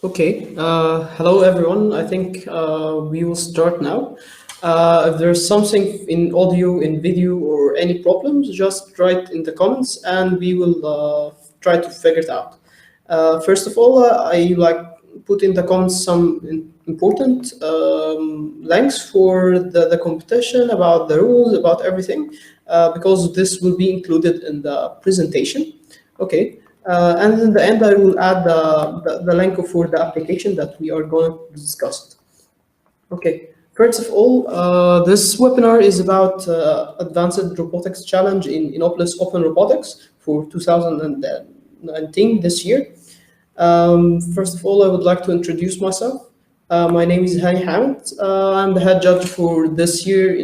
Okay, hello everyone. I think we will start now. If there's something in audio, in video, or any problems, just write in the comments and we will try to figure it out. First of all, I like put in the comments some important links for the competition, about the rules, about everything, because this will be included in the presentation. Okay. And in the end, I will add the link for the application that we are going to discuss. Okay. First of all, this webinar is about Advanced Robotics Challenge in Innopolis Open Robotics for 2019 this year. First of all, I would like to introduce myself. My name is Hani Hamid. I'm the head judge for this year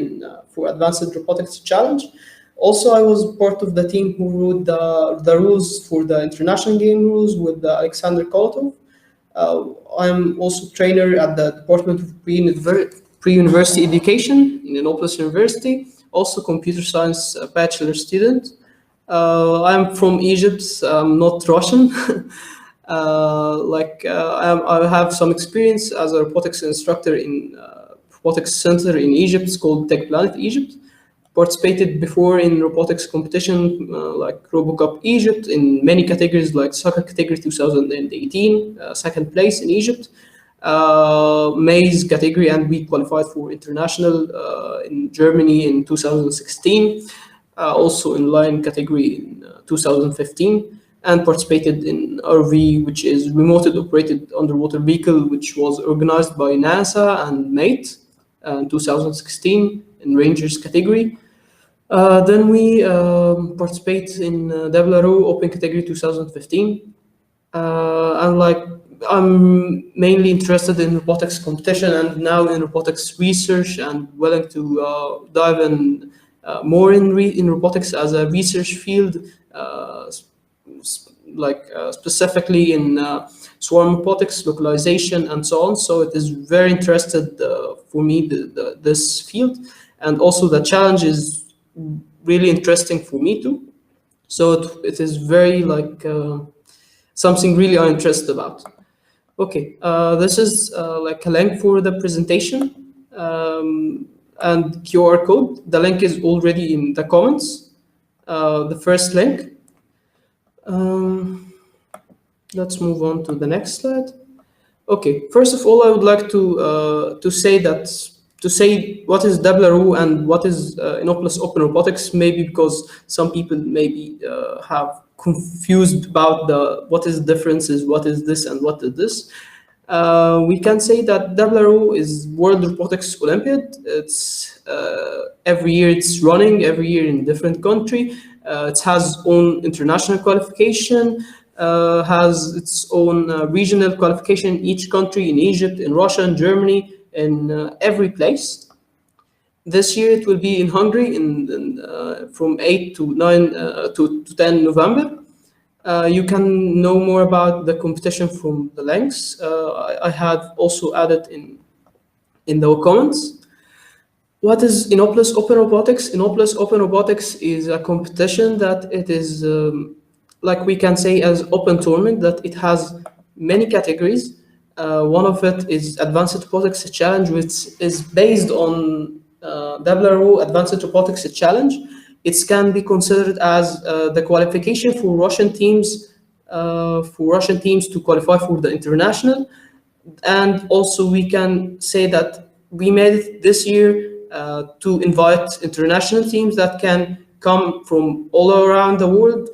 for Advanced Robotics Challenge. Also, I was part of the team who wrote the rules for the international game rules with Alexander Kolotov. I'm also trainer at the Department of Pre-University Education in Innopolis University, also computer science bachelor student. I'm from Egypt, I'm not Russian. I have some experience as a robotics instructor in robotics center in Egypt. It's called Tech Planet Egypt. Participated before in robotics competition like RoboCup Egypt in many categories like soccer category 2018, second place in Egypt, maze category, and we qualified for international in Germany in 2016, also in line category in 2015, and participated in RV, which is remote operated underwater vehicle, which was organized by NASA and MATE in 2016 in Rangers category. Then we participate in WRO Open Category 2015. I'm mainly interested in robotics competition and now in robotics research, and willing to dive in more in robotics as a research field, specifically in swarm robotics, localization, and so on. So it is very interested for me, this field, and also the challenge is really interesting for me too. So it is very something really I'm interested about. Okay, this is like a link for the presentation and QR code. The link is already in the comments. The first link. Let's move on to the next slide. Okay, first of all, I would like to say what is WRO and what is Innopolis Open Robotics, maybe because some people maybe have confused about what is the differences, what is this and what is this. We can say that WRO is World Robotics Olympiad. It's every year it's running, every year in different country. It has own international qualification, has its own regional qualification in each country, in Egypt, in Russia, in Germany, in every place. This year it will be in Hungary from 8 to 9 to 10 November. You can know more about the competition from the links. I have also added in the comments. What is Innopolis Open Robotics? Innopolis Open Robotics is a competition that it is like we can say as open tournament, that it has many categories. One of it is Advanced Robotics Challenge, which is based on WRO Advanced Robotics Challenge. It can be considered as the qualification for Russian teams to qualify for the international. And also we can say that we made it this year to invite international teams that can come from all around the world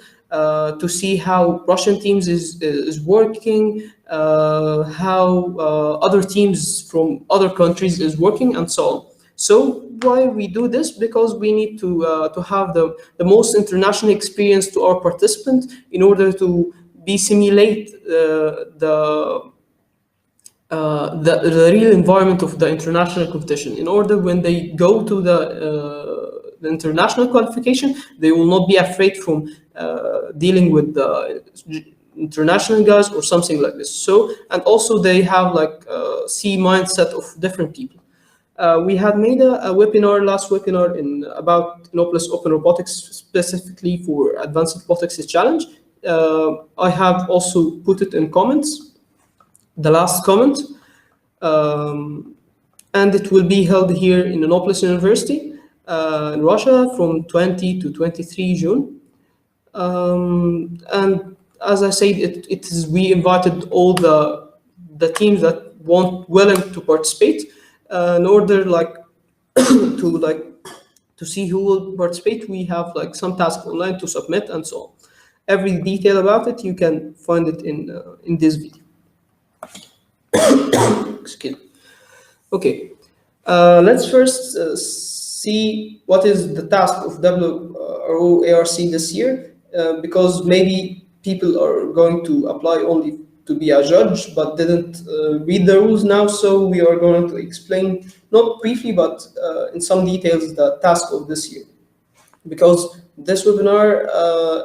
to see how Russian teams is working, how other teams from other countries is working, and so on. So why we do this? Because we need to have the most international experience to our participants in order to simulate the real environment of the international competition. In order when they go to the international qualification, they will not be afraid from dealing with the international guys or something like this. So, and also they have like see mindset of different people. We had made a last webinar about Innopolis Open Robotics specifically for Advanced Robotics Challenge. I have also put it in comments. the last comment. And it will be held here in Innopolis University in Russia from 20 to 23 June. And as I said, we invited all the teams that willing to participate in order to see who will participate. We have like some tasks online to submit and so on. Every detail about it you can find it in this video. Excuse me. Okay, let's first see what is the task of WRO-ARC this year, because maybe people are going to apply only to be a judge but didn't read the rules now, so we are going to explain, not briefly but in some details, the task of this year. Because this webinar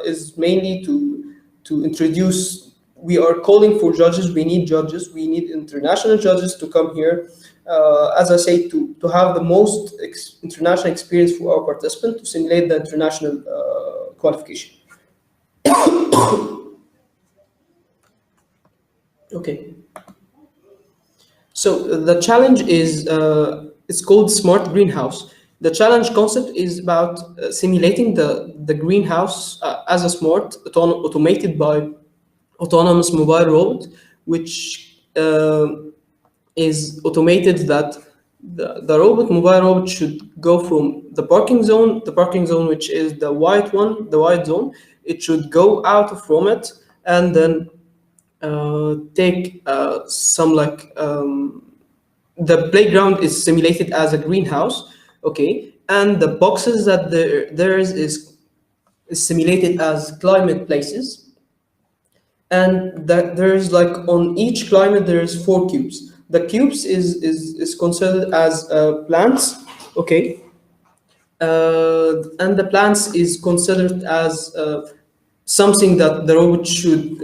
is mainly to introduce, we are calling for judges, we need judges, we need international judges to come here. As I say, to have the most international experience for our participant to simulate the international qualification. Okay. So the challenge is, it's called Smart Greenhouse. The challenge concept is about simulating the greenhouse as a smart, automated by autonomous mobile robot, which is automated that the mobile robot should go from the parking zone which is the white zone. It should go out from it and then take some the playground is simulated as a greenhouse, okay, and the boxes that there is simulated as climate places, and that there's like on each climate there is 4 cubes. The cubes is considered as plants, okay, and the plants is considered as something that the robot should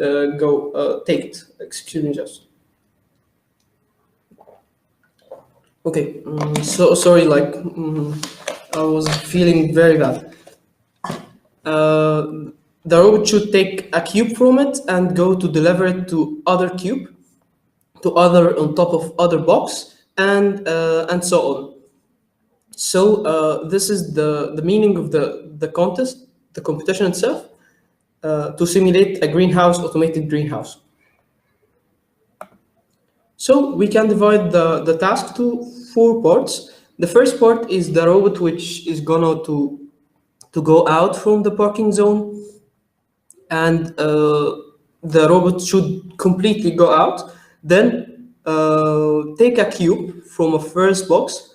take it. Excuse me, just. Okay, so sorry, I was feeling very bad. The robot should take a cube from it and go to deliver it to other cube, on top of other box, and so on. So this is the meaning of the contest, the competition itself, to simulate a greenhouse, automated greenhouse. So we can divide the task to 4 parts. The first part is the robot which is gonna to go out from the parking zone, and the robot should completely go out. Then take a cube from a first box.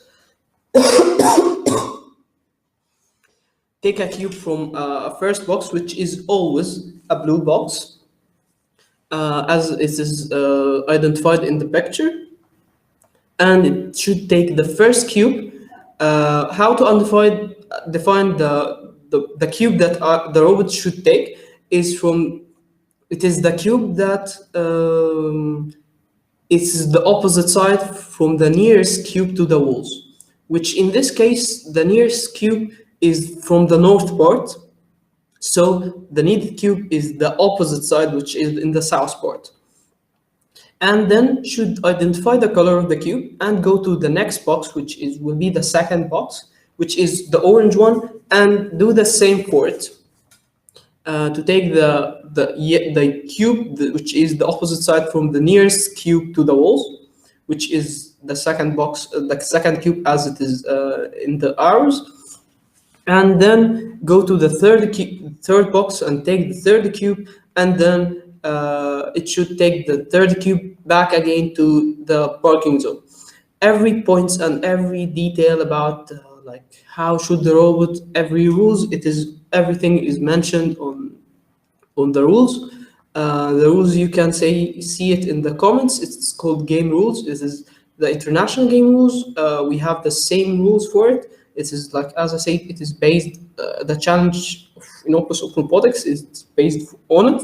Take a cube from a first box, which is always a blue box, as it is identified in the picture, and it should take the first cube. How to define the cube that the robot should take is it is the cube that is the opposite side from the nearest cube to the walls, which in this case the nearest cube is from the north part. So the needed cube is the opposite side, which is in the south part. And then should identify the color of the cube and go to the next box, which will be the second box, which is the orange one, and do the same for it. To take the cube, which is the opposite side from the nearest cube to the walls, which is the second box, the second cube as it is in the arrows. And then go to the third box and take the third cube, and then it should take the third cube back again to the parking zone. Every points and every detail about how should the robot, every rules, everything is mentioned on the rules. The rules you can see it in the comments. It's called game rules. This is the international game rules. We have the same rules for it. It is as I said, it is based, the challenge of Innopolis Open Robotics is based on it.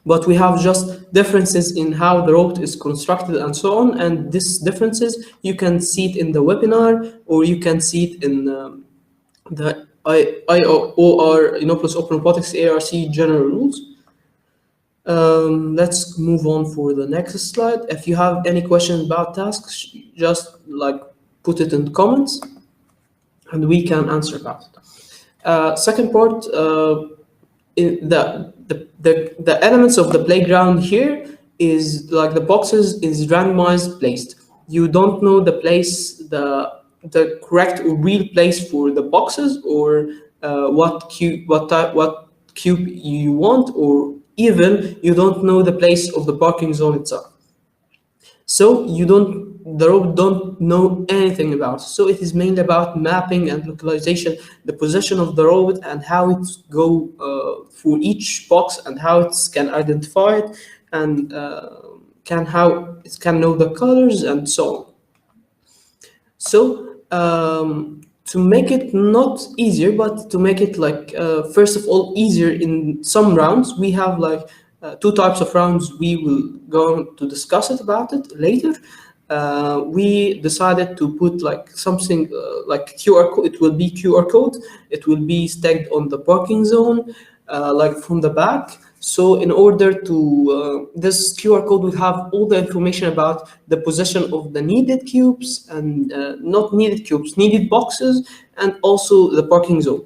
But we have just differences in how the robot is constructed and so on. And these differences, you can see it in the webinar, or you can see it in the IOR, Innopolis Open Robotics ARC general rules. Let's move on for the next slide. If you have any questions about tasks, just like put it in the comments and we can answer about it. Second part, the elements of the playground here is like the boxes is randomized placed. You don't know the place, the correct or real place for the boxes, or what cube you want, or even you don't know the place of the parking zone itself. So the robot don't know anything about it. So it is mainly about mapping and localization, the position of the robot and how it go for each box and how it can identify it, and how it can know the colors and so on. So to make it not easier, but to make it like first of all easier in some rounds, we have like two types of rounds. We will go to discuss it about it later. We decided to put like something like QR code. It will be QR code. It will be stacked on the parking zone, like from the back. So in order to, this QR code will have all the information about the position of the needed cubes and not needed cubes, needed boxes, and also the parking zone.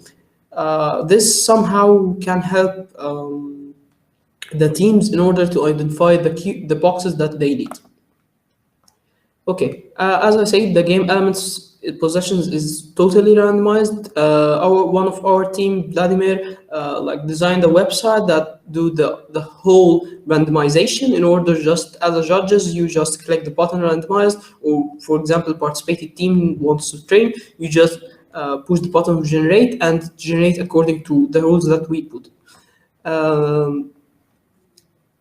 This somehow can help the teams in order to identify the boxes that they need. Okay, as I said, the game elements possessions is totally randomized. One of our team, Vladimir, like designed a website that do the whole randomization. In order, just as a judges, you just click the button randomized, or for example, participating team wants to train, you just push the button generate and generate according to the rules that we put.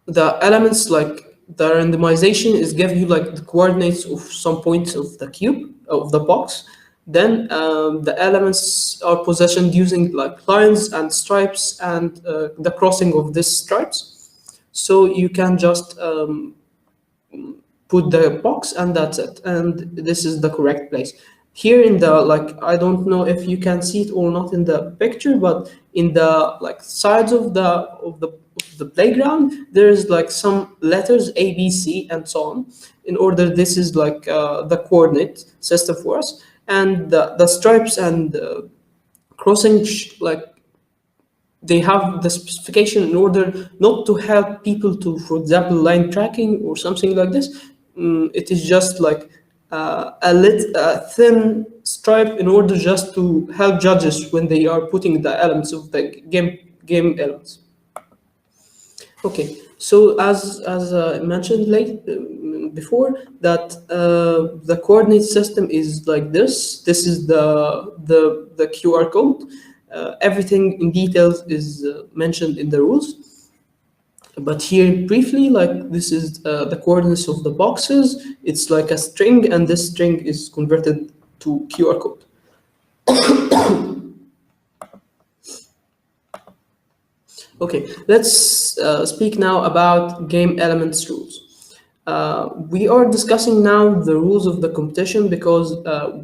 The elements like the randomization is give you like the coordinates of some points of the cube of the box. Then the elements are positioned using like lines and stripes and the crossing of these stripes. So you can just put the box and that's it. And this is the correct place. Here in the, like, I don't know if you can see it or not in the picture, but in the like sides of the playground, there's like some letters A, B, C, and so on. In order, this is like the coordinate system for us, and the stripes and crossing, like they have the specification in order not to help people to, for example, line tracking or something like this. It is just like a thin stripe in order just to help judges when they are putting the elements of the game elements. Okay, so as I mentioned before, that the coordinate system is like this. This is the QR code. Everything in details is mentioned in the rules. But here briefly, like this is the coordinates of the boxes. It's like a string, and this string is converted to QR code. Okay, let's speak now about game elements rules. We are discussing now the rules of the competition because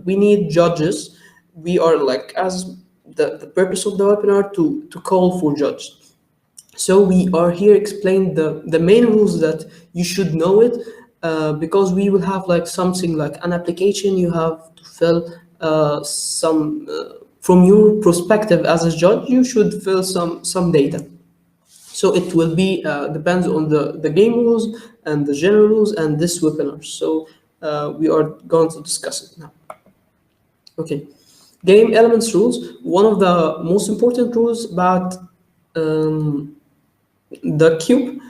we need judges. We are like, as the purpose of the webinar to call for judges. So we are here explain the main rules that you should know it, because we will have like something like an application you have to fill some from your perspective as a judge, you should fill some data. So it will be depends on the game rules and the general rules and this webinar. So we are going to discuss it now. Okay, game elements rules. One of the most important rules about the cube,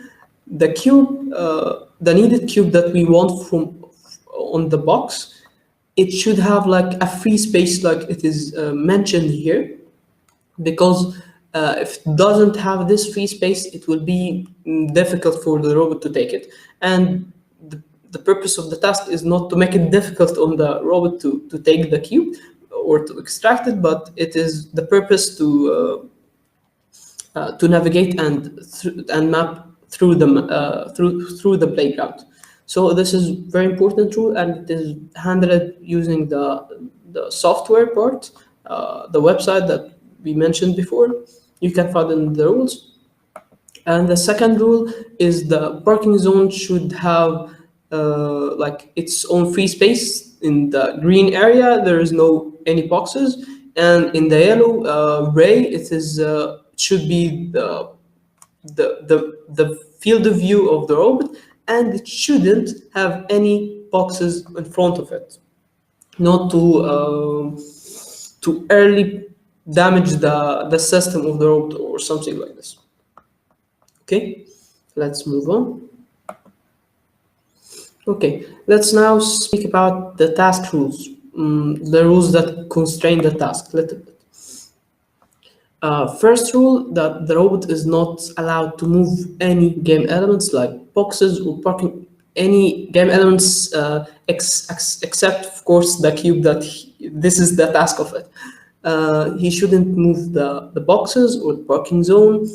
the needed cube that we want from on the box, it should have like a free space, like it is mentioned here, because if it doesn't have this free space, it will be difficult for the robot to take it. And the purpose of the task is not to make it difficult on the robot to take the cube or to extract it, but it is the purpose to navigate and map through the playground. So this is very important rule, and it is handled using the software part, the website that we mentioned before. You can find in the rules. And the second rule is the parking zone should have like its own free space. In the green area, there is no any boxes, and in the yellow ray, it should be the field of view of the robot, and it shouldn't have any boxes in front of it, not to early damage the system of the robot or something like this. Okay, let's move on. Okay, let's now speak about the task rules, the rules that constrain the task a little bit. First rule, that the robot is not allowed to move any game elements like boxes or parking, any game elements except, of course, the cube that this is the task of it. He shouldn't move the boxes or the parking zone.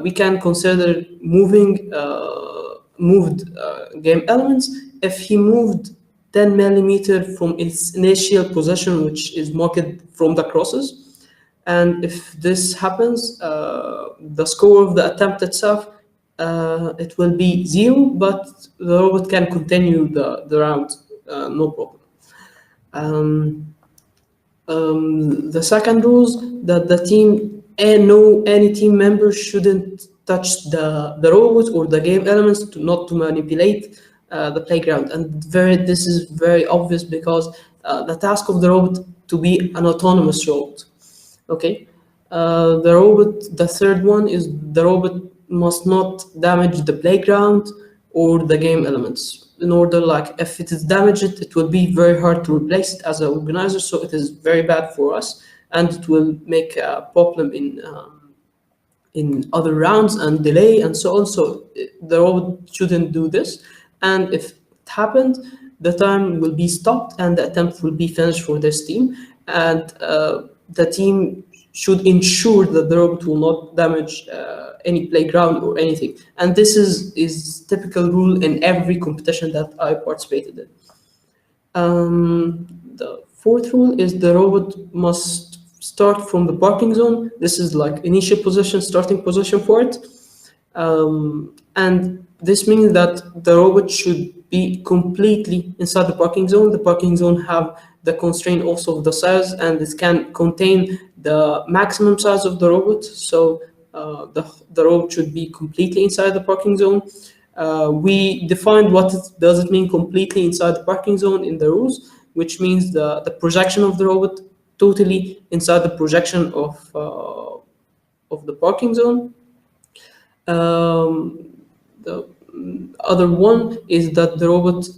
We can consider moving moved game elements if he moved 10 millimeter from its initial position, which is marked from the crosses. And if this happens, the score of the attempt itself, it will be 0, but the robot can continue the round, no problem. The second rules, that the team, any team member shouldn't touch the robot or the game elements, not to manipulate the playground. And this is very obvious, because the task of the robot to be an autonomous robot. Okay, the third one is the robot must not damage the playground or the game elements. In order, like, if it is damaged, it will be very hard to replace it as an organizer, so it is very bad for us, and it will make a problem in other rounds and delay and so on. So the robot shouldn't do this, and if it happened, the time will be stopped and the attempt will be finished for this team, and the team should ensure that the robot will not damage any playground or anything. And this is typical rule in every competition that I participated in. The fourth rule is the robot must start from the parking zone. This is like initial position, starting position for it. And this means that the robot should be completely inside the parking zone. The parking zone have the constraint also of the size, and it can contain the maximum size of the robot. So the robot should be completely inside the parking zone. We defined does it mean completely inside the parking zone in the rules, which means the projection of the robot totally inside the projection of the parking zone. The other one is that the robot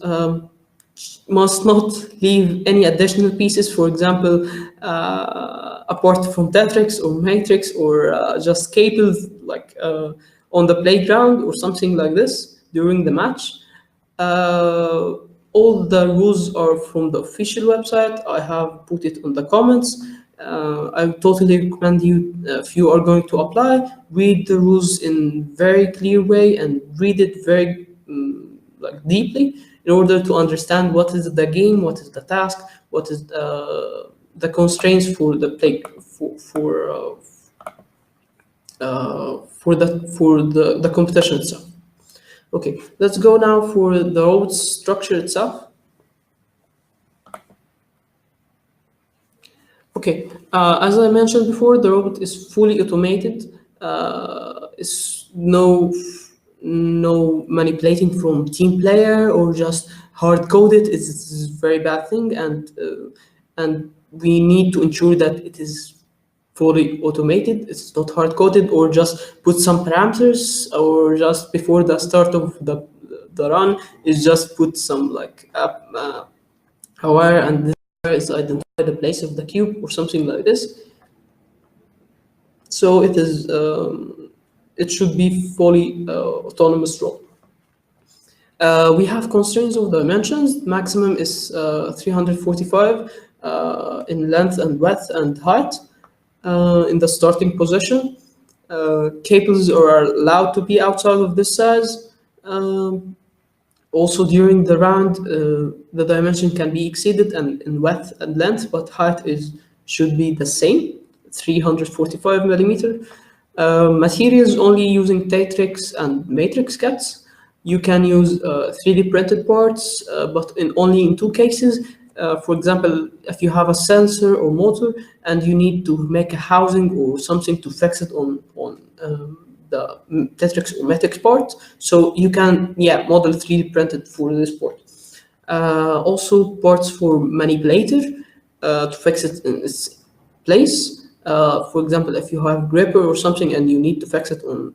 must not leave any additional pieces, for example, apart from Tetris or Matrix, or just cables, like on the playground or something like this during the match. All the rules are from the official website. I have put it on the comments. I totally recommend you, if you are going to apply, read the rules in very clear way and read it very deeply, in order to understand what is the game, what is the task, what is the constraints for the play for the competition itself. Okay, let's go now for the robot structure itself. Okay, as I mentioned before, the robot is fully automated. It's no manipulating from team player or just hard coded. It's a very bad thing, and we need to ensure that it is fully automated. It's not hard coded or just put some parameters, or just before the start of the run is just put some like wire, and this is identify the place of the cube or something like this. So it is it should be fully autonomous role. We have constraints of dimensions. Maximum is 345 in length and width and height in the starting position. Cables are allowed to be outside of this size. Also during the round, the dimension can be exceeded in width and length, but height should be the same, 345 millimeter. Materials only using Tetrix and matrix cuts. You can use 3D printed parts, but only in two cases. For example, if you have a sensor or motor and you need to make a housing or something to fix it on the Tetrix or matrix part, so you can model 3D printed for this part. Also parts for manipulator to fix it in its place. For example, if you have gripper or something and you need to fix it on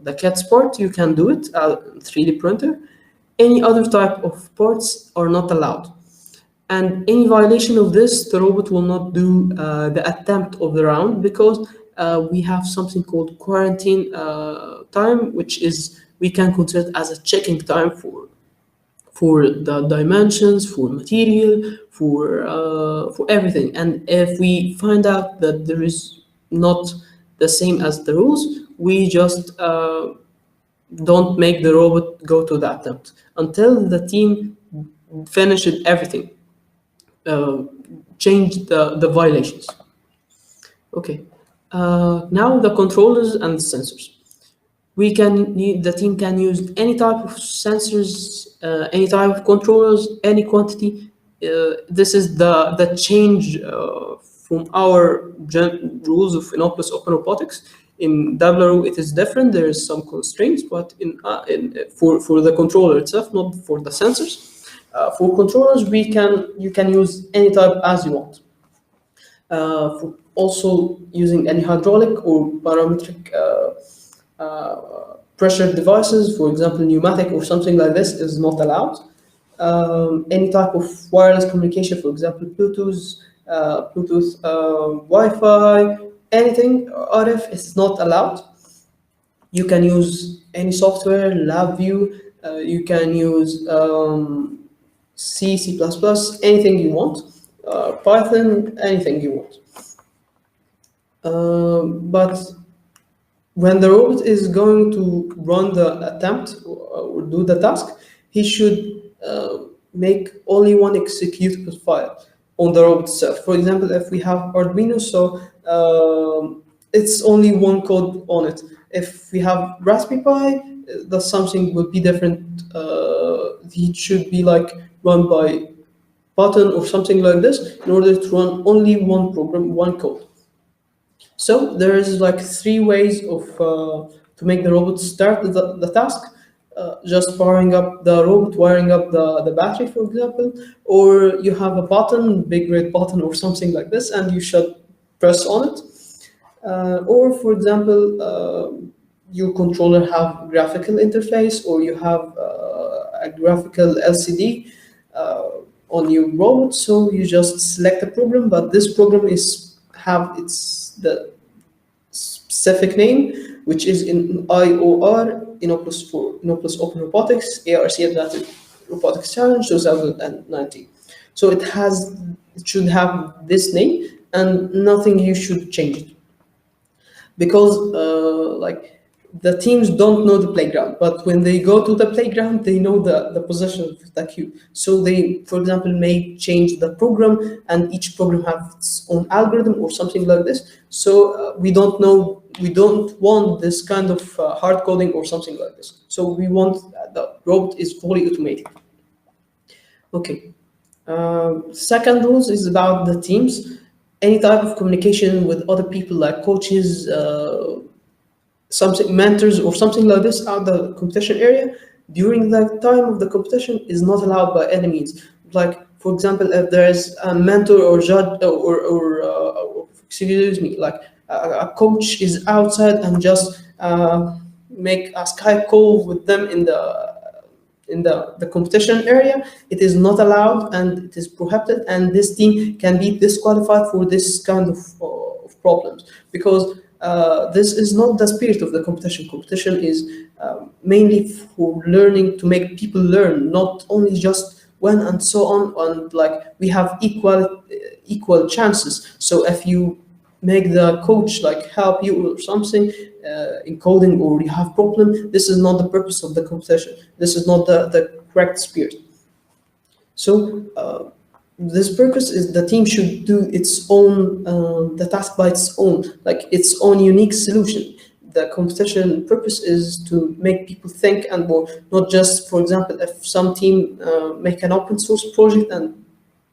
the cat's part, you can do it 3D printer. Any other type of parts are not allowed. And any violation of this, the robot will not do the attempt of the round, because we have something called quarantine time, which is we can consider it as a checking time for the dimensions, for material, for everything. And if we find out that there is not the same as the rules, we just don't make the robot go to the attempt until the team finishes everything, change the violations. Okay, now the controllers and the sensors. The team can use any type of sensors, any type of controllers, any quantity. This is the change from our rules of Innopolis Open Robotics. In WRO it is different. There is some constraints, but for the controller itself, not for the sensors. For controllers, you can use any type as you want. For also using any hydraulic or parametric pressure devices, for example, pneumatic or something like this, is not allowed. Any type of wireless communication, for example, Bluetooth, Wi-Fi, anything RF is not allowed. You can use any software, LabVIEW, you can use C, C++, anything you want, Python, anything you want. But when the robot is going to run the attempt or do the task, he should make only one executable file on the robot itself. For example, if we have Arduino, so it's only one code on it. If we have Raspberry Pi, that's something would be different. It should be like run by button or something like this in order to run only one program, one code. So there is like three ways of to make the robot start the task. Just powering up the robot, wiring up the battery, for example, or you have a button, big red button or something like this, and you should press on it. Or for example, your controller have graphical interface, or you have a graphical LCD on your robot, so you just select a program, but this program have the specific name, which is in IOR, Innopolis Open Robotics, ARC Advanced Robotics Challenge 2019. So it should have this name, and nothing you should change it, because like the teams don't know the playground, but when they go to the playground, they know the position of the cube. So they, for example, may change the program, and each program has its own algorithm or something like this. So we don't want this kind of hard coding or something like this. So we want the robot is fully automated. Okay. Second rules is about the teams. Any type of communication with other people, like coaches, something mentors or something like this out the competition area during the time of the competition is not allowed by any means. Like, for example, if there is a mentor or judge or excuse me, like a coach is outside and just make a Skype call with them in the competition area, it is not allowed and it is prohibited, and this team can be disqualified for this kind of problems, because this is not the spirit of the competition. Competition is mainly for learning, to make people learn, not only just win and so on. And like we have equal chances. So if you make the coach like help you or something in coding, or you have problem, this is not the purpose of the competition. This is not the correct spirit. So this purpose is the team should do its own the task by its own, like its own unique solution. The competition purpose is to make people think and more, not just, for example, if some team make an open source project and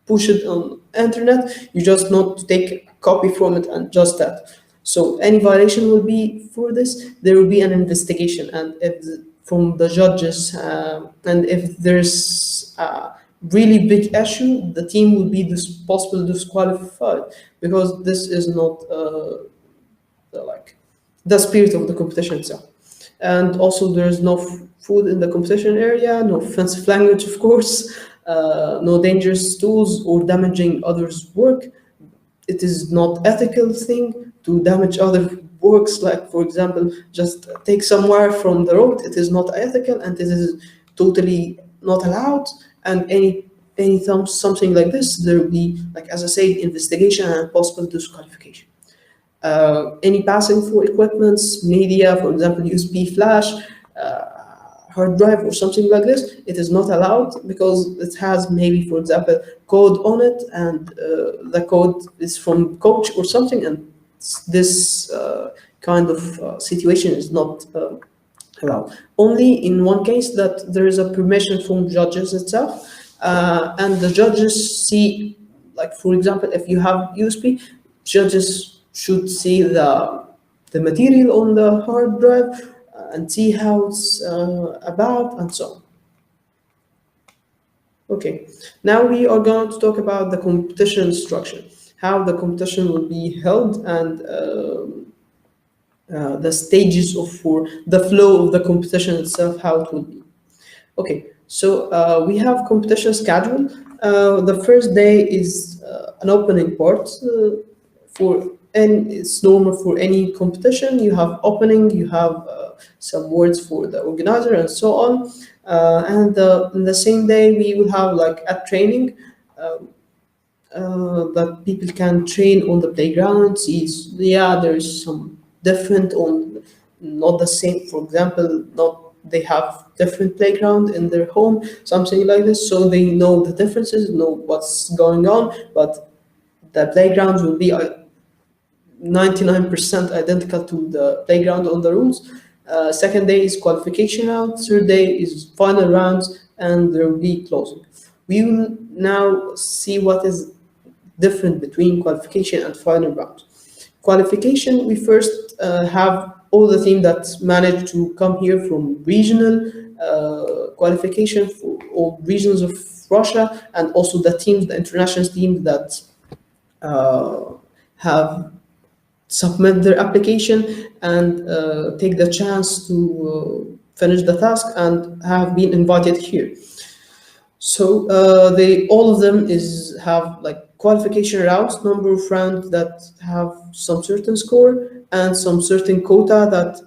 push it on internet, you just not to take a copy from it and just that. So any violation will be for this, there will be an investigation, and if from the judges, and if there's a really big issue, the team will be possible disqualified, because this is not like the spirit of the competition itself. And also there's no food in the competition area, no offensive language, of course, no dangerous tools or damaging others' work. It is not ethical thing to damage other works, like for example, just take some wire from the road. It is not ethical, and it is totally not allowed. And any something like this, there will be, like as I said, investigation and possible disqualification. Any passing for equipments, media, for example, USB flash, hard drive or something like this, it is not allowed, because it has maybe, for example, code on it, and the code is from coach or something, and this kind of situation is not allowed. Only in one case, that there is a permission from judges itself, and the judges see, like for example, if you have USB, judges should see the material on the hard drive and see how it's about, and so on. Okay, now we are going to talk about the competition structure, how the competition will be held, and the stages for the flow of the competition itself, how it will be. Okay, so we have competition schedule. The first day is an opening part and it's normal for any competition. You have opening, you have some words for the organizer, and so on. And in the same day, we will have like a training that people can train on the playground. There is some different on, not the same. For example, not they have different playground in their home, something like this, so they know the differences, know what's going on, but the playgrounds will be 99% identical to the playground on the rules. Second day is qualification round, third day is final rounds, and there will be closing. We will now see what is different between qualification and final round. Qualification, we first have all the teams that managed to come here from regional qualification for all regions of Russia, and also the teams, the international teams that have submit their application and take the chance to finish the task and have been invited here. So all of them have like qualification rounds, number of rounds that have some certain score and some certain quota that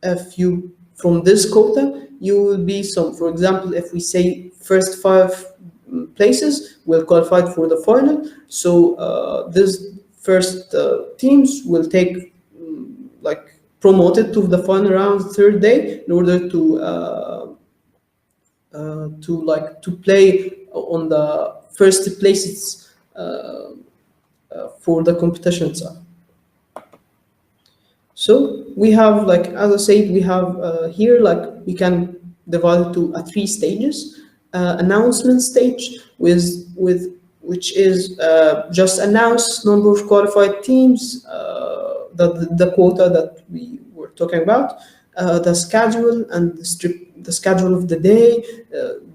if you, from this quota, you will be some, for example, if we say first 5 places will qualify for the final. So this first teams will take like promoted to the final round third day in order to play on the first places for the competition itself. So we have, like as I said, we have here, like we can divide it to 3 stages. Announcement stage which is just announce number of qualified teams, the quota that we were talking about, the schedule and the schedule of the day,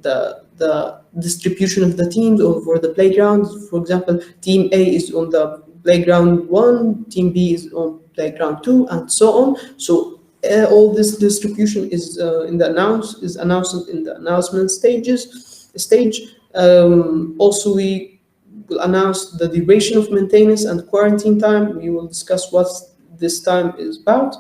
the distribution of the teams over the playground. For example, team A is on the playground 1, team B is on playground 2, and so on. So all this distribution is announced in the announcement stage. Also, we will announce the duration of maintenance and quarantine time. We will discuss what this time is about,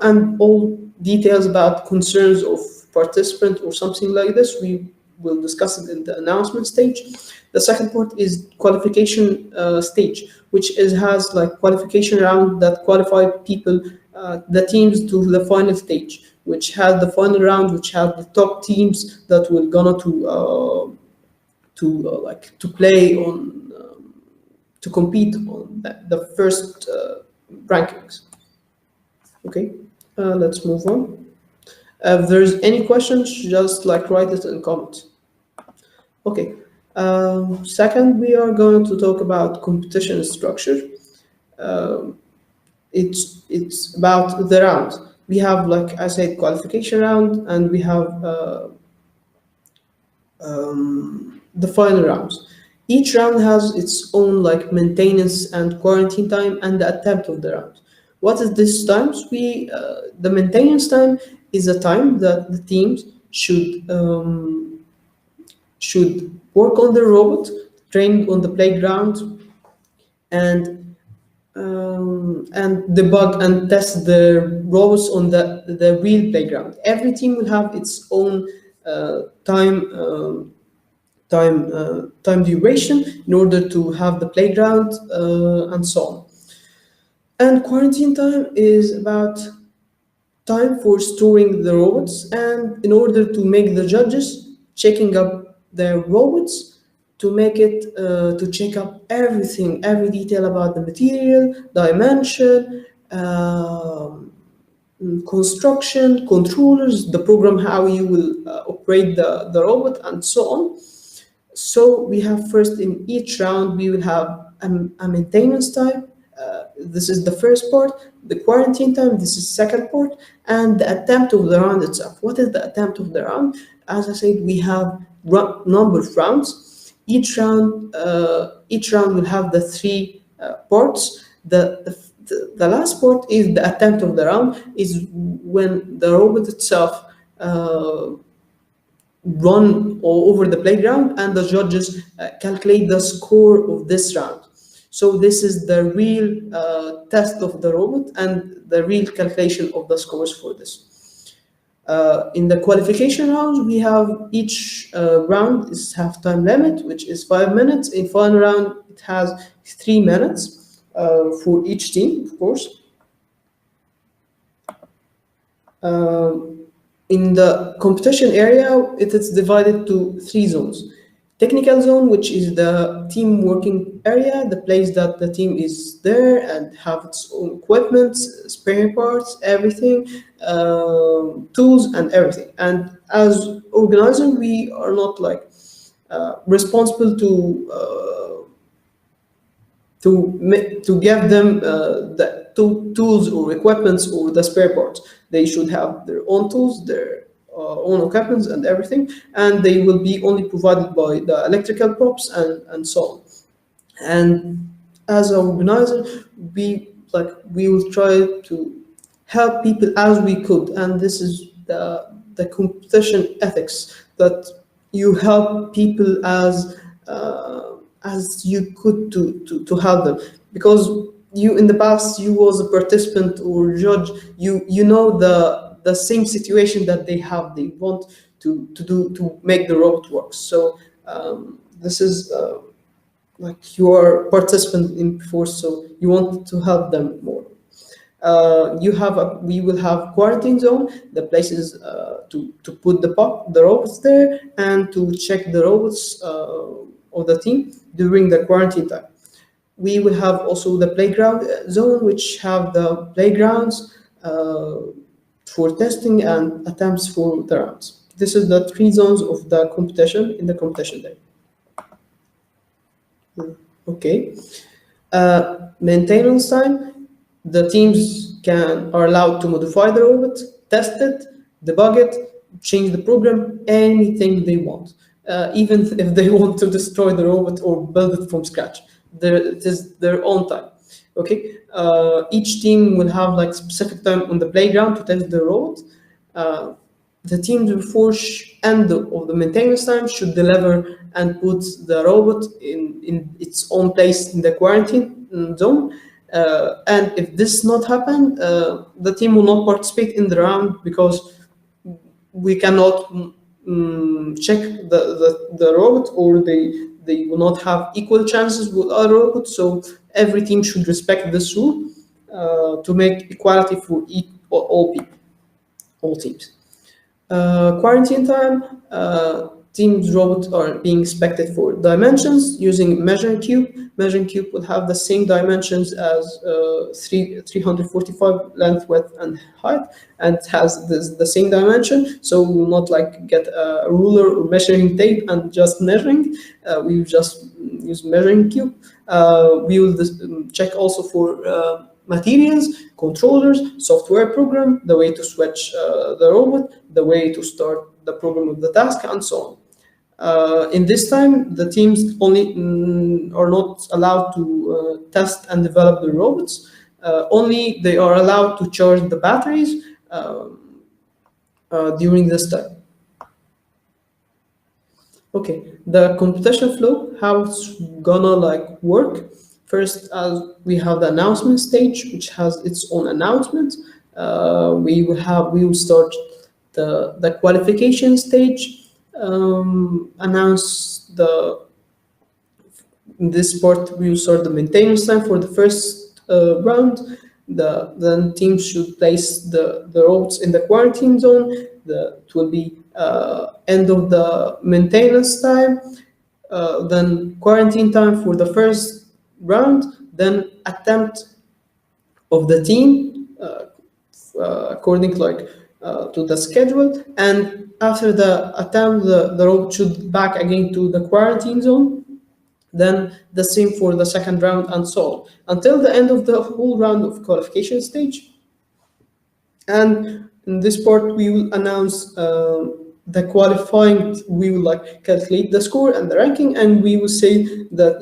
and all details about concerns of participant or something like this. We will discuss it in the announcement stage. The second part is qualification stage, which has like qualification round that qualify people, the teams to the final stage, which has the final round, which have the top teams that will gonna to to play on to compete on the first rankings. Okay, let's move on. If there's any questions, just write it in comments. Okay. Second, we are going to talk about competition structure. It's about the rounds. We have, like I said, qualification round, and we have the final rounds. Each round has its own maintenance and quarantine time and the attempt of the round. What is this times? The maintenance time is a time that the teams should work on the robot, train on the playground, and debug and test the robots on the real playground. Every team will have its own time duration in order to have the playground and so on. And quarantine time is about time for storing the robots, and in order to make the judges checking up their robots to make it to check up everything, every detail about the material, dimension, construction, controllers, the program, how you will operate the robot, and so on. So we have first in each round, we will have a maintenance time. This is the first part, the quarantine time, this is second part, and the attempt of the round itself. What is the attempt of the round? As I said, we have number of rounds. Each round will have the three parts. The last part is the attempt of the round, is when the robot itself run over the playground and the judges calculate the score of this round. So this is the real test of the robot and the real calculation of the scores for this. In the qualification rounds, we have each round have time limit, which is 5 minutes. In final round, it has 3 minutes for each team, of course. In the competition area, it is divided to 3 zones. Technical zone, which is the team working area, the place that the team is there and have its own equipment, spare parts, everything, tools and everything. And as organizer, we are not responsible to give them the tools or equipments or the spare parts. They should have their own tools, their own equipment and everything, and they will be only provided by the electrical props and so on. And as an organizer, we will try to help people as we could, and this is the competition ethics, that you help people as you could to help them, because you in the past you was a participant or judge, you know the same situation that they have, they want to make the robot work. So this is you are a participant in before, so you want to help them more. We will have quarantine zone, the places to put the robots there and to check the robots of the team during the quarantine time. We will have also the playground zone, which have the playgrounds for testing and attempts for the rounds. This is the 3 zones of the competition in the competition day. Okay. Maintenance time. The teams are allowed to modify the robot, test it, debug it, change the program, anything they want. Even if they want to destroy the robot or build it from scratch. It is their own time. Okay. Each team will have specific time on the playground to test the robot. The team before end of the maintenance time should deliver and put the robot in its own place in the quarantine zone. And if this not happen, the team will not participate in the round, because we cannot check the robot, or they will not have equal chances with other robots. So every team should respect this rule to make equality for all people, all teams. Quarantine time. team's robots are being inspected for dimensions using measuring cube. Measuring cube will have the same dimensions as 345 length, width, and height, and it has the same dimension. So we will not like get a ruler or measuring tape and just measuring. We will just use measuring cube. We will check also for materials, controllers, software program, the way to switch the robot, the way to start the program of the task, and so on. In this time, the teams only are not allowed to test and develop the robots. Only they are allowed to charge the batteries during this time. Okay, the competition flow, how it's gonna like work. First, as we have the announcement stage, which has its own announcement. We will start the qualification stage. Announce in this part we will start the maintenance time for the first round. Then teams should place the robots in the quarantine zone. It will be end of the maintenance time, then quarantine time for the first round, then attempt of the team according to the schedule, and after the attempt, the robot should back again to the quarantine zone. Then the same for the second round, and so on until the end of the whole round of qualification stage. And in this part, we will announce the qualifying. We will calculate the score and the ranking, and we will say that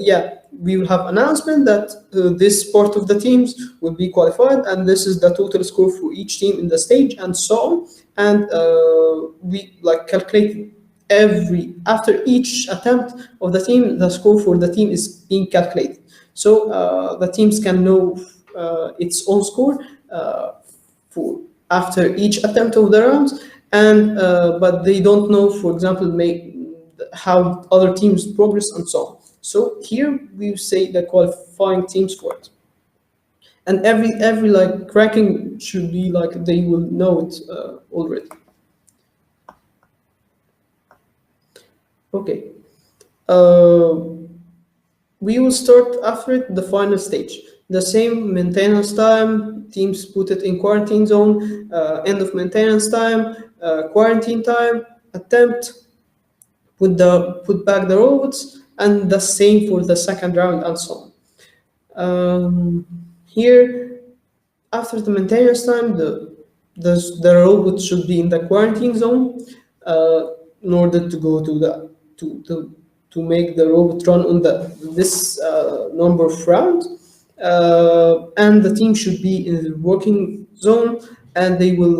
we will have announcement that this part of the teams will be qualified, and this is the total score for each team in the stage, and so on. And we calculate after each attempt of the team, the score for the team is being calculated. So the teams can know its own score for after each attempt of the rounds, and but they don't know, for example, how other teams progress and so on. So here we say the qualifying teams for it, and every ranking should be they will know it already. Okay, we will start after it the final stage. The same maintenance time, teams put it in quarantine zone, end of maintenance time, quarantine time, attempt, put back the robots, and the same for the second round, and so on. Here, after the maintenance time, the robot should be in the quarantine zone in order to go to make the robot run on this number of rounds. And the team should be in the working zone, and they will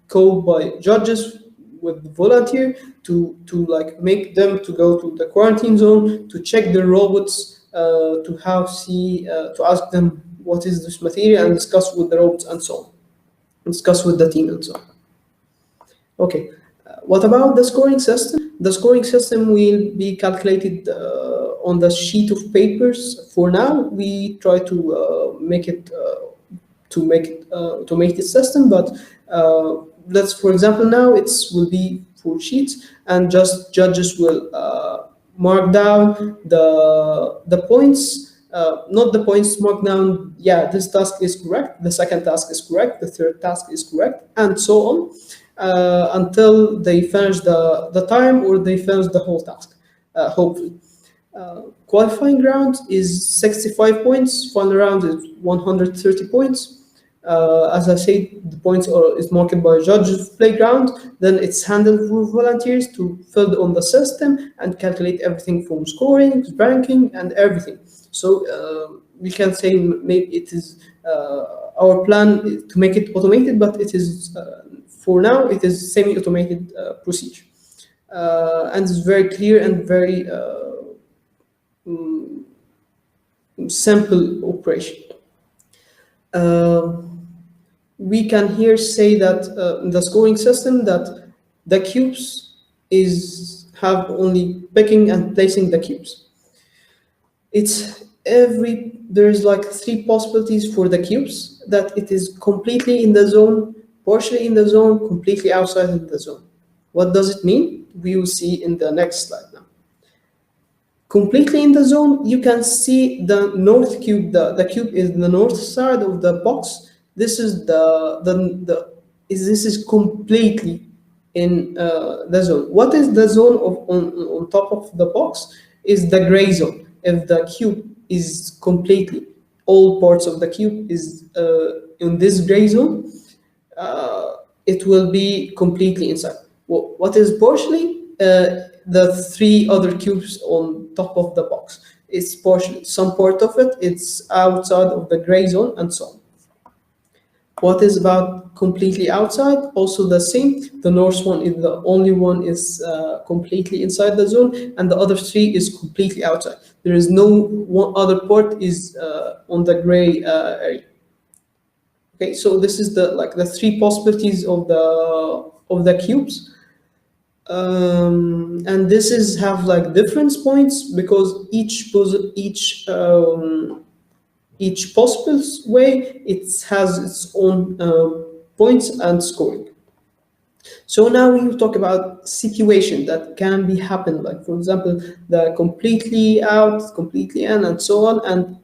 called by judges with the volunteer to make them to go to the quarantine zone to check the robots, to ask them what is this material, and discuss with the robots, and so on, discuss with the team, and so on. Okay, what about the scoring system? The scoring system will be calculated on the sheet of papers. For now, we try to make it automated system, but let's, for example, now it will be 4 sheets, and just judges will mark down the points, not the points mark down. Yeah, this task is correct. The second task is correct. The third task is correct, and so on. Until they finish the time, or they finish the whole task, hopefully. Qualifying round is 65 points, final round is 130 points. As I said, the points is marked by judges playground, then it's handled for volunteers to fill on the system and calculate everything from scoring, ranking, and everything. So we can say maybe it is our plan to make it automated, but it is for now it is semi-automated procedure, and it's very clear and very simple operation. We can here say that in the scoring system that the cubes have only picking and placing the cubes. There's 3 possibilities for the cubes, that it is completely in the zone, partially in the zone, completely outside of the zone. What does it mean? we will see in the next slide now. Completely in the zone, you can see the north cube. The cube is the north side of the box. This is this is completely in the zone. What is the zone on top of the box? Is the gray zone. If the cube is completely, all parts of the cube is in this gray zone, it will be completely inside. What is partially? The three other cubes on top of the box. It's partially, some part of it, it's outside of the gray zone, and so on. What is about completely outside? Also the same. The north one is the only one is completely inside the zone, and the other three is completely outside. There is no one other part is on the gray area. Okay, so this is the three possibilities of the cubes. And this is have like difference points because each possible way it has its own points and scoring. So now we will talk about situation that can be happen, like for example the completely out, completely in, and so on, and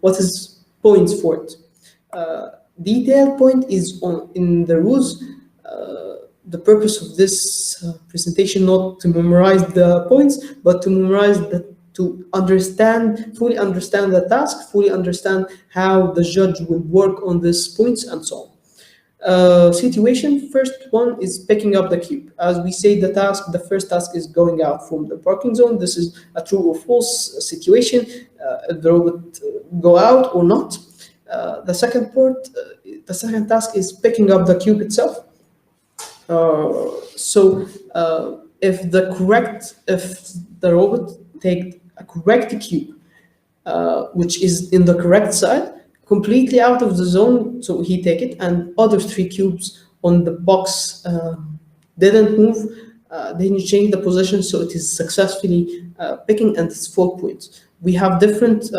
what is points for it. Detailed point is in the rules. The purpose of this presentation not to memorize the points, but to memorize to fully understand the task, fully understand how the judge will work on these points, and so on. Situation, first one is picking up the cube. As we say, the first task is going out from the parking zone. This is a true or false situation. The robot go out or not. The second task is picking up the cube itself. If the robot take a correct cube, which is in the correct side, completely out of the zone, so he take it, and other three cubes on the box didn't move, then you change the position, so it is successfully picking, and it's 4 points. We have different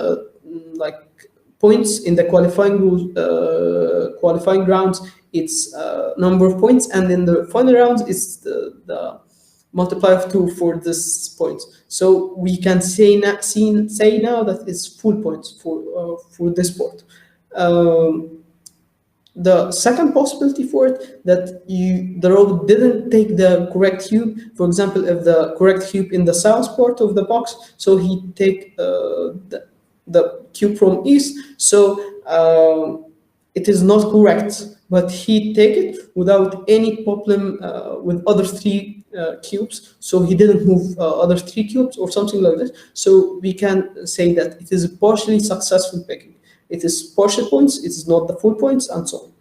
points in the qualifying rounds. It's number of points, and in the final rounds, it's the multiply of 2 for this points. So we can say now that it's full points for this part. The second possibility for it, that the robot didn't take the correct cube. For example, if the correct cube in the south part of the box, so he take the cube from east, so it is not correct, but he take it without any problem with other three cubes, so he didn't move other three cubes or something like this. So we can say that it is a partially successful picking. It is partial points, it is not the full points, and so on.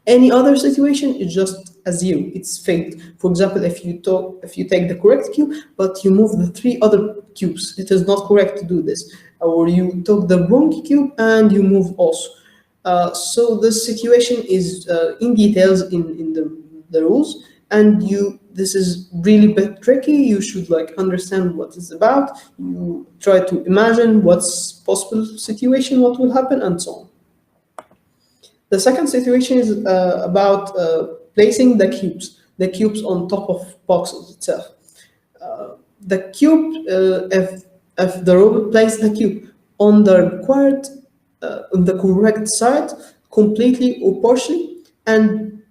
Any other situation is just a zero, it's failed. For example, if you take the correct cube, but you move the three other cubes, it is not correct to do this. Or you took the wrong cube and you move also. So this situation is in details in the rules, and this is really a bit tricky. You should understand what it's about. You try to imagine what's possible situation, what will happen, and so on. The second situation is about placing the cubes on top of boxes itself. The cube, if the robot places the cube on the correct side, completely or partially, and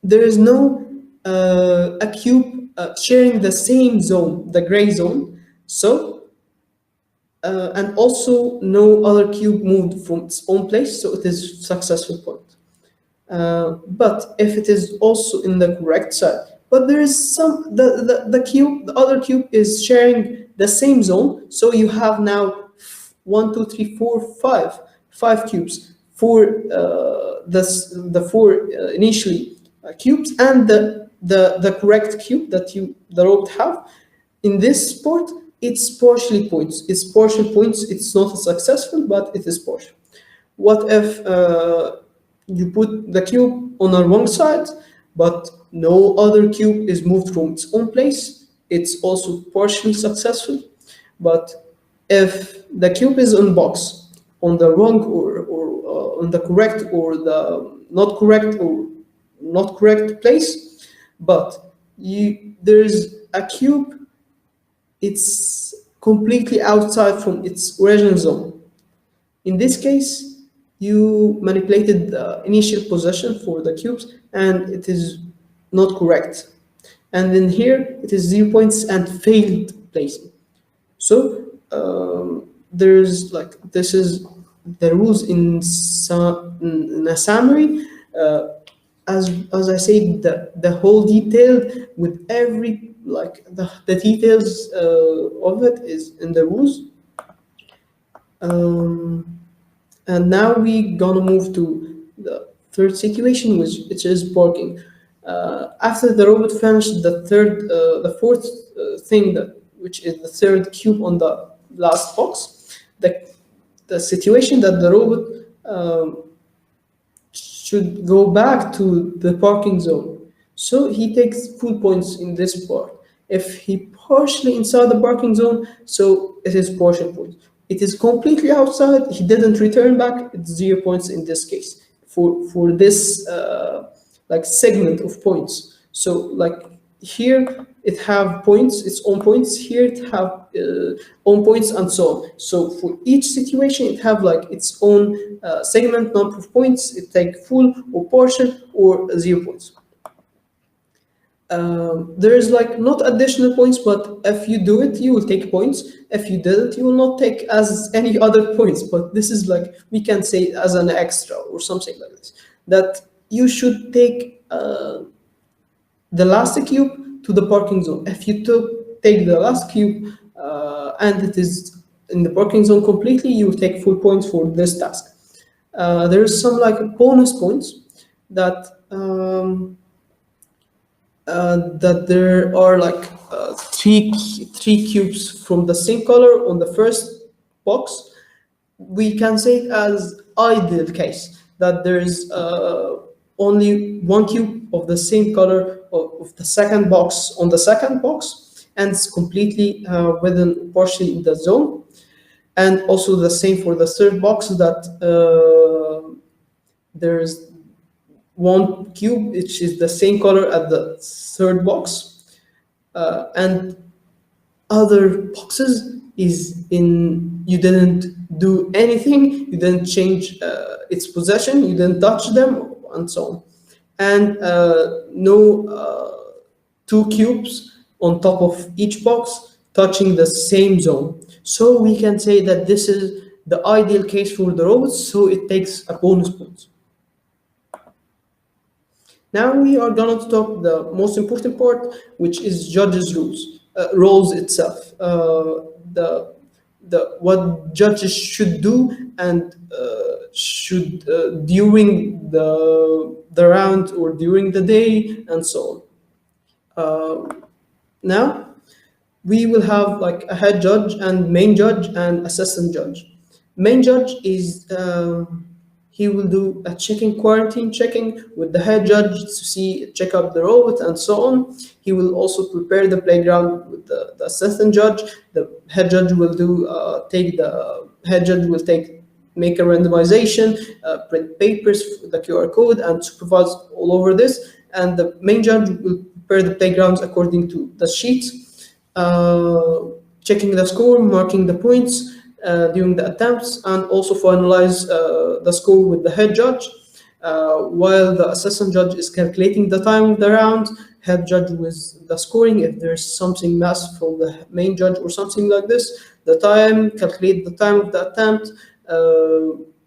there is no a cube sharing the same zone, the gray zone, so and also no other cube moved from its own place, so it is successful point. But if it is also in the correct side, but there is the other cube is sharing the same zone, so you have now 1, 2, 3, 4, 5 cubes for the four initially cubes, and the correct cube that the robot have. In this part, it's partially points. It's partial points. It's not successful, but it is partial. What if you put the cube on the wrong side, but no other cube is moved from its own place? It's also partially successful. But if the cube is on box on the wrong or on the correct or the not correct place, but there's a cube, it's completely outside from its original zone. In this case, you manipulated the initial position for the cubes and it is not correct. And then here it is 0 points and failed placing. So there's like, this is the rules in a summary. Uh, as I said, the whole detail with every like the details of it is in the rules. Um, and now we gonna move to the third situation, which is parking. After the robot finished the fourth thing, that which is the third cube on the last box, the situation that the robot should go back to the parking zone. So he takes full points in this part. If he partially inside the parking zone, so it is partial points. It is completely outside, he didn't return back, it's 0 points in this case for this like segment of points. So like here it have points, its own points, here it have own points and so on. So for each situation it have like its own segment number of points, it take full or partial or 0 points. There is like not additional points, but if you do it, you will take points. If you didn't, you will not take as any other points. But this is like, we can say as an extra or something like this, that you should take the last cube to the parking zone. If you take the last cube and it is in the parking zone completely, you will take full points for this task. There is some like bonus points that that there are like three cubes from the same color on the first box. We can say it as ideal case, that there is only one cube of the same color of the second box on the second box, and it's completely within partially in the zone. And also the same for the third box, that there's one cube which is the same color as the third box, and other boxes is in, you didn't do anything, you didn't change its position, you didn't touch them, and so on. And no two cubes on top of each box touching the same zone. So we can say that this is the ideal case for the robots, so it takes a bonus point. Now we are going to talk the most important part, which is judges' roles itself. The what judges should do and should during the round or during the day and so on. Now we will have like a head judge and main judge and assistant judge. Main judge is he will do a quarantine checking with the head judge to check up the robot and so on. He will also prepare the playground with the assistant judge. The head judge will do make a randomization, print papers, the QR code, and supervise all over this. And the main judge will prepare the playgrounds according to the sheets, checking the score, marking the points during the attempts, and also finalize the score with the head judge. While the assistant judge is calculating the time of the round, head judge with the scoring. If there's something missed from the main judge or something like this, the time, calculate the time of the attempt,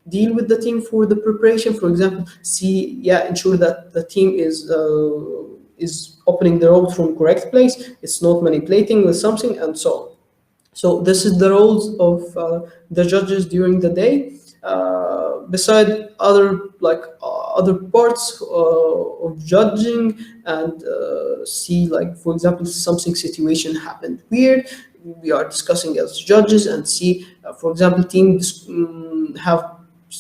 deal with the team for the preparation. For example, ensure that the team is opening the robot from correct place, it's not manipulating with something, and so on. So this is the roles of the judges during the day. Beside other parts of judging, and for example, something situation happened weird, we are discussing as judges, and for example, teams have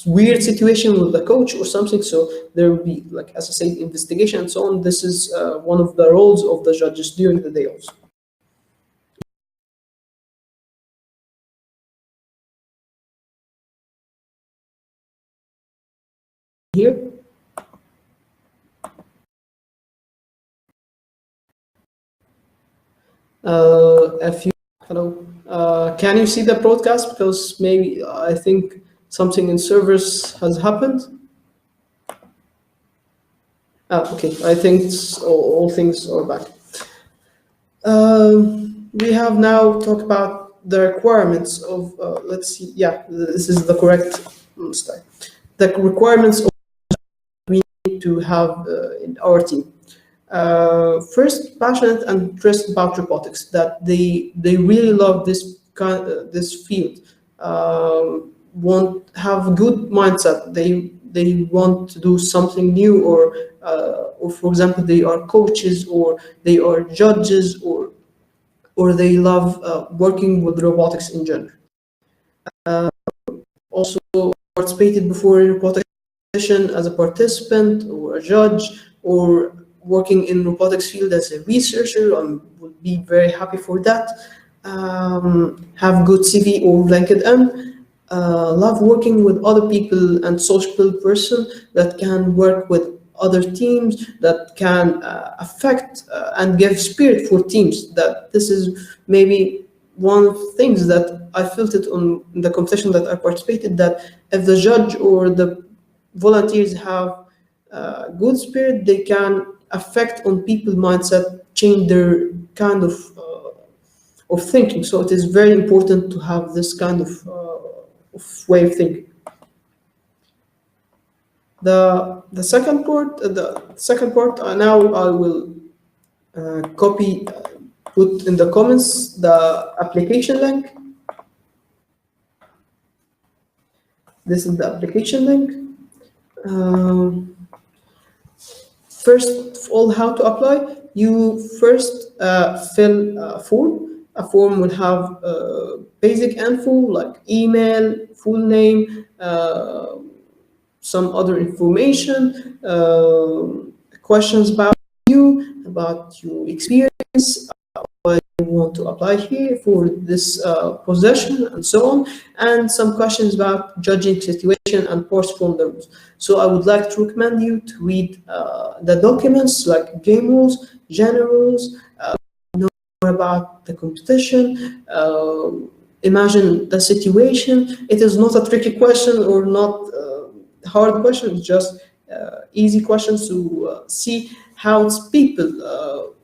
weird situation with the coach or something, so there will be, like as I said, investigation and so on. This is one of the roles of the judges during the day also. Here If you hello, can you see the broadcast? Because maybe I think something in servers has happened. Okay, I think all things are back. We have now talked about the requirements of, let's see, yeah, this is the correct style. The requirements of we need to have in our team. First, passionate and interested about robotics, that they really love this field, want have good mindset. They want to do something new, or for example, they are coaches, or they are judges, or they love working with robotics in general. Also participated before in robotics as a participant or a judge, or working in robotics field as a researcher. I would be very happy for that. Have good CV or LinkedIn. Love working with other people and social person that can work with other teams, that can affect and give spirit for teams. That this is maybe one of the things that I felt it on the competition that I participated, that if the judge or the volunteers have good spirit, they can affect on people mindset, change their kind of thinking. So it is very important to have this kind of way of thinking. The second part now I will copy, put in the comments the application link. This is the application link. First of all, how to apply? You first fill a form. A form will have basic info like email, full name, some other information, questions about you, about your experience, why you want to apply here for this position, and so on, and some questions about judging situation and post from the rules. So I would like to recommend you to read the documents like game rules, general rules, know more about the competition, imagine the situation. It is not a tricky question or not hard question, it's just easy questions to see how people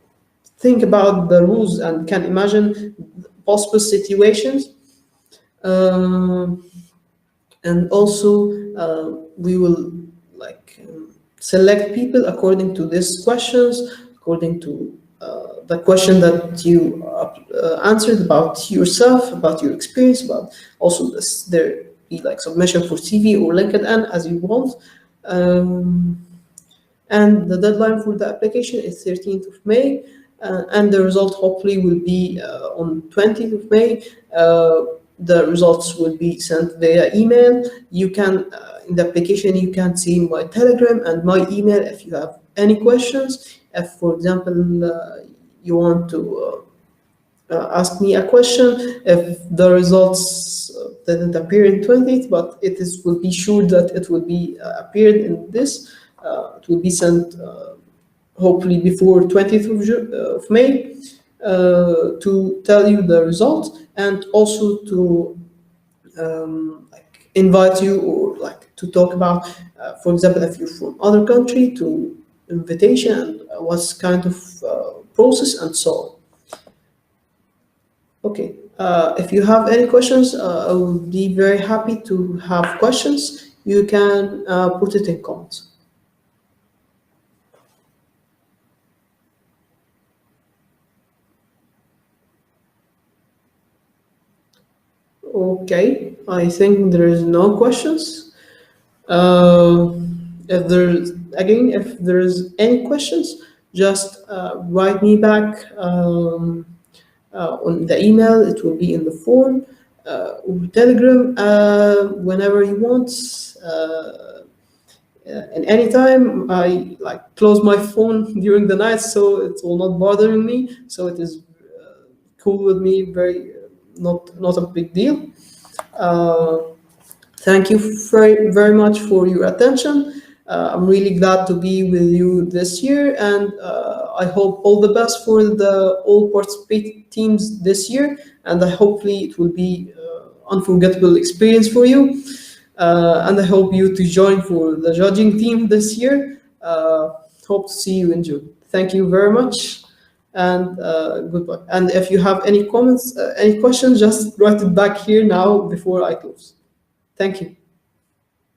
think about the rules and can imagine possible situations. And also we will select people according to these questions, according to the question that you answered about yourself, about your experience, about also this, there be like submission for CV or LinkedIn as you want. And the deadline for the application is 13th of May, and the result hopefully will be on 20th of May. The results will be sent via email. You can, in the application, you can see my Telegram and my email if you have any questions. If, for example, you want to ask me a question, if the results didn't appear in 20th, but will be sure that it will be appeared in this. It will be sent hopefully before 20th of May to tell you the result, and also to invite you, or to talk about, for example, if you're from other country, to invitation and what's kind of process and so on. Okay, if you have any questions, I will be very happy to have questions. You can put it in comments. Okay, I think there is no questions. If there's any questions, just write me back on the email. It will be in the form, or Telegram, whenever you want. And anytime I close my phone during the night, so it will not bother me. So it is cool with me. Very not a big deal. Thank you very much for your attention. I'm really glad to be with you this year, and I hope all the best for the all participating teams this year. And I hopefully it will be unforgettable experience for you. And I hope you to join for the judging team this year. Hope to see you in June. Thank you very much, and goodbye. And if you have any comments, any questions, just write it back here now before I close. Thank you.